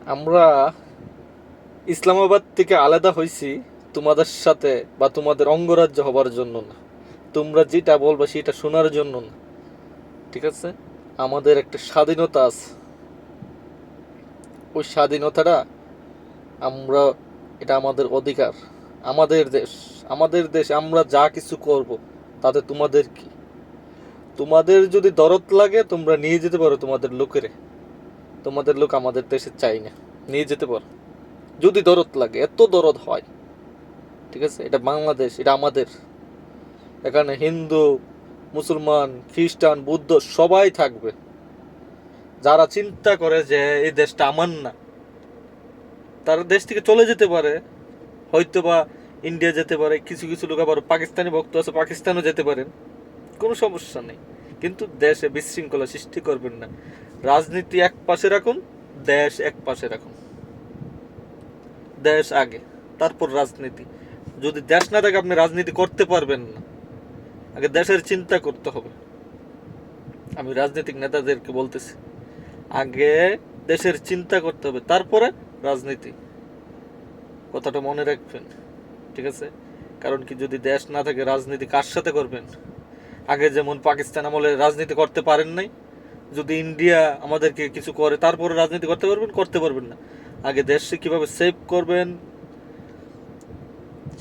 আমরা ইসলামাবাদ থেকে আলাদা হয়েছি তোমাদের সাথে বা তোমাদের অঙ্গরাজ্য হবার জন্য না। তোমরা যেটা বলবে সেটা শোনার জন্য না। ঠিক আছে? আমাদের একটা স্বাধীনতা আছে। ওই স্বাধীনতাটা আমরা, এটা আমাদের অধিকার। আমাদের দেশ, আমাদের দেশ, আমরা যা কিছু করব তাতে তোমাদের কি? তোমাদের যদি দরদ লাগে তোমরা নিয়ে যেতে পারো তোমাদের লোকেরে। তোমাদের লোক আমাদের দেশে চাই না, নিয়ে যেতে পারো যদি দরদ লাগে, এত দরদ হয়। ঠিক আছে? এটা বাংলাদেশ, এটা আমাদের। এখানে হিন্দু, মুসলমান, খ্রিস্টান, বুদ্ধ সবাই থাকবে। যারা চিন্তা করে যে এই দেশটা আমার না, তারা দেশ থেকে চলে যেতে পারে, হয়তো বা ইন্ডিয়া যেতে পারে, কিছু কিছু লোক আবার পাকিস্তানি ভক্ত আছে, পাকিস্তানও যেতে পারেন, কোনো সমস্যা নেই। কিন্তু দেশে বিশৃঙ্খলা সৃষ্টি করবেন না। রাজনীতি এক পাশে রাখুন, দেশ এক পাশে রাখুন। দেশ আগে, তারপর রাজনীতি। যদি দেশ না থাকে আপনি রাজনীতি করতে পারবেন না। আগে দেশের চিন্তা করতে হবে। আমি রাজনৈতিক নেতাদেরকে বলতেছি, আগে দেশের চিন্তা করতে হবে, তারপরে রাজনীতি। কথাটা মনে রাখবেন। ঠিক আছে? কারণ কি, যদি দেশ না থাকে রাজনীতি কার সাথে করবেন? আগে যেমন পাকিস্তান আমলে রাজনীতি করতে পারেন নাই, যদি ইন্ডিয়া আমাদেরকে কিছু করে তারপরে রাজনীতি করতে পারবেন? করতে পারবেন না। আগে দেশে কিভাবে সেভ করবেন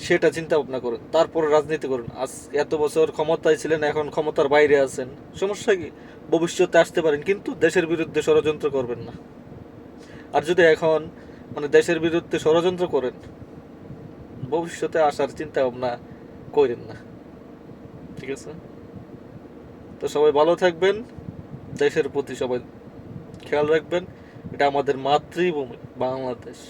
সেটা চিন্তা ভাবনা করুন, তারপরে রাজনীতি করুন। আজ এত বছর ক্ষমতায় ছিলেন, এখন ক্ষমতার বাইরে আছেন, সমস্যা কি? ভবিষ্যতে আসতে পারেন, কিন্তু দেশের বিরুদ্ধে ষড়যন্ত্র করবেন না। আর যদি এখন দেশের বিরুদ্ধে ষড়যন্ত্র করেন, ভবিষ্যতে আসার চিন্তা ভাবনা করেন না। ঠিক আছে? তো সবাই ভালো থাকবেন, দেশের প্রতি সবাই খেয়াল রাখবেন। এটা আমাদের মাতৃভূমি বাংলাদেশ।